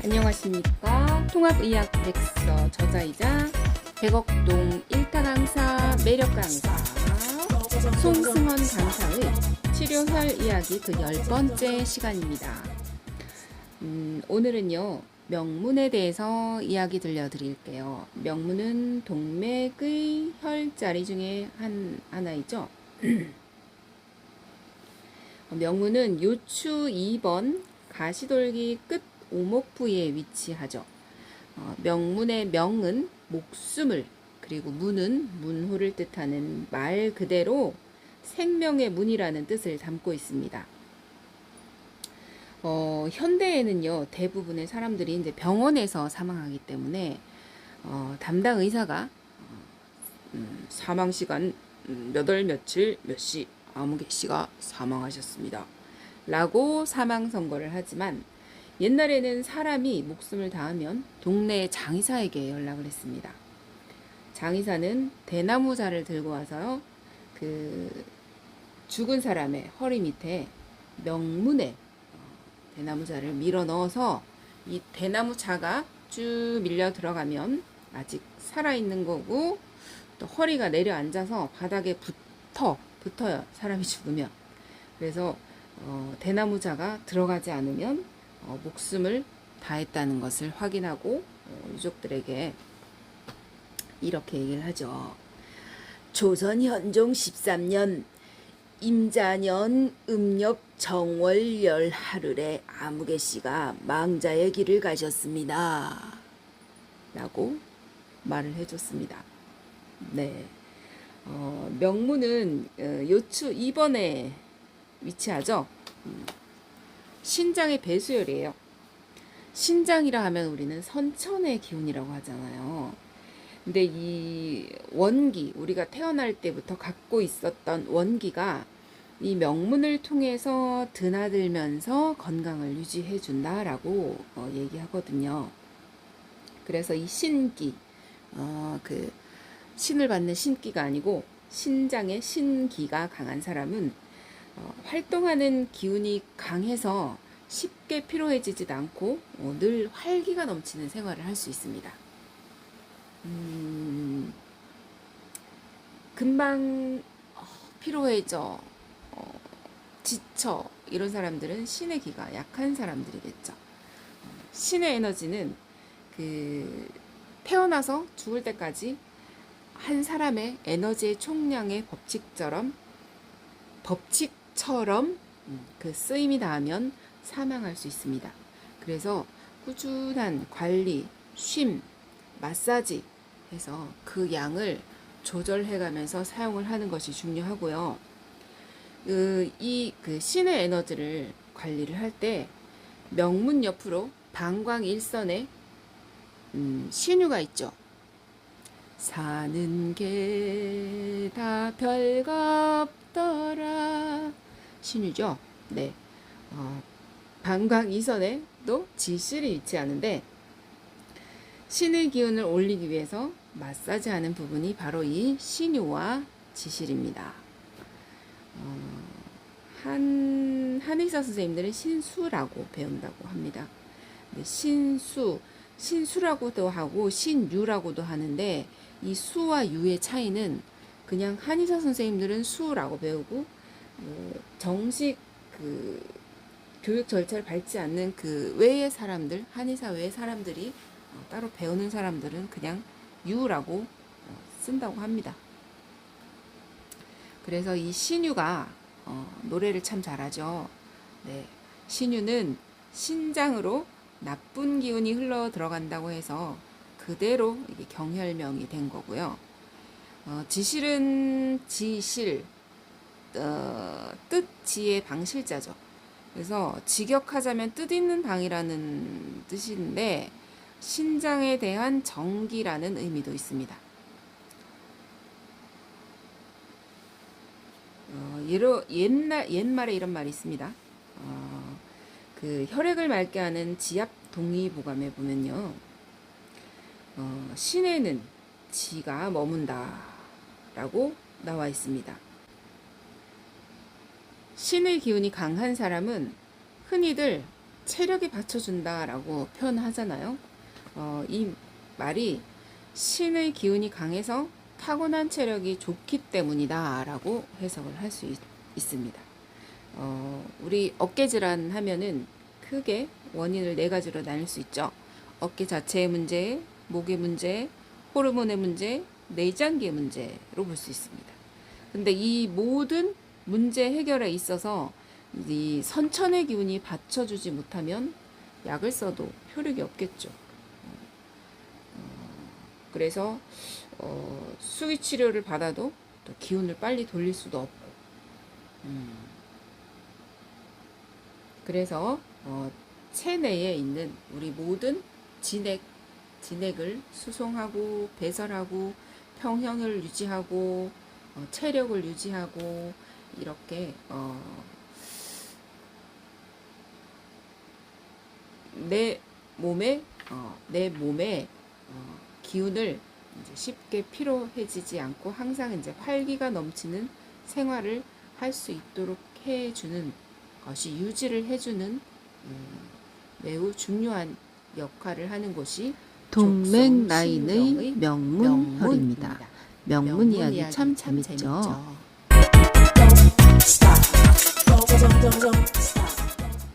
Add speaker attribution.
Speaker 1: 안녕하십니까. 통합의학 백서 저자이자 백억동 1타 강사 매력 강사 송승헌 강사의 치료혈 이야기 그 10번째 시간입니다. 오늘은요 명문에 대해서 이야기 들려드릴게요. 명문은 동맥의 혈자리 중에 하나이죠. 명문은 요추 2번 가시돌기 끝 오목 부위에 위치하죠. 명문의 명은 목숨을, 그리고 문은 문호를 뜻하는 말 그대로 생명의 문이라는 뜻을 담고 있습니다. 현대에는요 대부분의 사람들이 이제 병원에서 사망하기 때문에 담당 의사가 사망 시간 몇 월 며칠 몇 시 아무개 씨가 사망하셨습니다 라고 사망 선고를 하지만, 옛날에는 사람이 목숨을 다하면 동네 장의사에게 연락을 했습니다. 장의사는 대나무자를 들고 와서 그 죽은 사람의 허리 밑에 명문에 대나무자를 밀어 넣어서 이 대나무자가 쭉 밀려 들어가면 아직 살아있는 거고, 또 허리가 내려앉아서 바닥에 붙어요. 사람이 죽으면. 그래서 대나무자가 들어가지 않으면 목숨을 다했다는 것을 확인하고 유족들에게 이렇게 얘기를 하죠. 조선 현종 13년 임자년 음력 정월 열 하루에 아무개 씨가 망자의 길을 가셨습니다 라고 말을 해줬습니다. 네, 명문은 요추 2번에 위치하죠. 신장의 배수혈이에요. 신장이라 하면 우리는 선천의 기운이라고 하잖아요. 근데 이 원기, 우리가 태어날 때부터 갖고 있었던 원기가 이 명문을 통해서 드나들면서 건강을 유지해 준다라고 얘기하거든요. 그래서 이 신기, 그 신을 받는 신기가 아니고 신장의 신기가 강한 사람은 활동하는 기운이 강해서 쉽게 피로해지지도 않고 늘 활기가 넘치는 생활을 할 수 있습니다. 금방 피로해져, 지쳐, 이런 사람들은 신의 기가 약한 사람들이겠죠. 신의 에너지는 그 태어나서 죽을 때까지 한 사람의 에너지의 총량의 법칙처럼 그 쓰임이 닿으면 사망할 수 있습니다. 그래서 꾸준한 관리, 쉼, 마사지 해서 그 양을 조절해가면서 사용을 하는 것이 중요하고요. 그 신의 에너지를 관리를 할 때 명문 옆으로 방광일선에 신유가 있죠. 사는 게 다 별겁더라 신유죠. 네, 방광이선에도 지실이 위치하는데 신의 기운을 올리기 위해서 마사지하는 부분이 바로 이 신유와 지실입니다. 한의사 선생님들은 신수라고 배운다고 합니다. 네, 신수라고도 하고 신유라고도 하는데, 이 수와 유의 차이는 그냥 한의사 선생님들은 수라고 배우고 정식 그 교육 절차를 밟지 않는 그 외의 사람들, 한의사 외의 사람들이 따로 배우는 사람들은 그냥 유라고 쓴다고 합니다. 그래서 이 신유가 노래를 참 잘하죠. 네, 신유는 신장으로 나쁜 기운이 흘러 들어간다고 해서 그대로 이게 경혈명이 된 거고요. 지실은 지실, 뜻 지의 방실자죠. 그래서 직역하자면 뜻있는 방이라는 뜻인데 신장에 대한 정기라는 의미도 있습니다. 옛말에 이런 말이 있습니다. 그 혈액을 맑게 하는 지압 동의보감에 보면요, 신에는 지가 머문다 라고 나와 있습니다. 신의 기운이 강한 사람은 흔히들 체력이 받쳐준다라고 표현하잖아요. 이 말이 신의 기운이 강해서 타고난 체력이 좋기 때문이다라고 해석을 할 수 있습니다. 우리 어깨 질환 하면은 크게 원인을 네 가지로 나눌 수 있죠. 어깨 자체의 문제, 목의 문제, 호르몬의 문제, 내장기의 문제로 볼 수 있습니다. 근데 이 모든 문제 해결에 있어서 이 선천의 기운이 받쳐주지 못하면 약을 써도 효력이 없겠죠. 그래서 수기 치료를 받아도 또 기운을 빨리 돌릴 수도 없고, 그래서 체내에 있는 우리 모든 진액을 수송하고 배설하고 평형을 유지하고 체력을 유지하고 이렇게 내 몸에 기운을 이제 쉽게 피로해지지 않고 항상 이제 활기가 넘치는 생활을 할 수 있도록 해주는 것이 유지를 해주는 매우 중요한 역할을 하는 곳이
Speaker 2: 동맥 라인의
Speaker 1: 명문혈입니다.
Speaker 2: 명문혈입니다. 명문 이야기 참 재밌죠.
Speaker 3: Stop.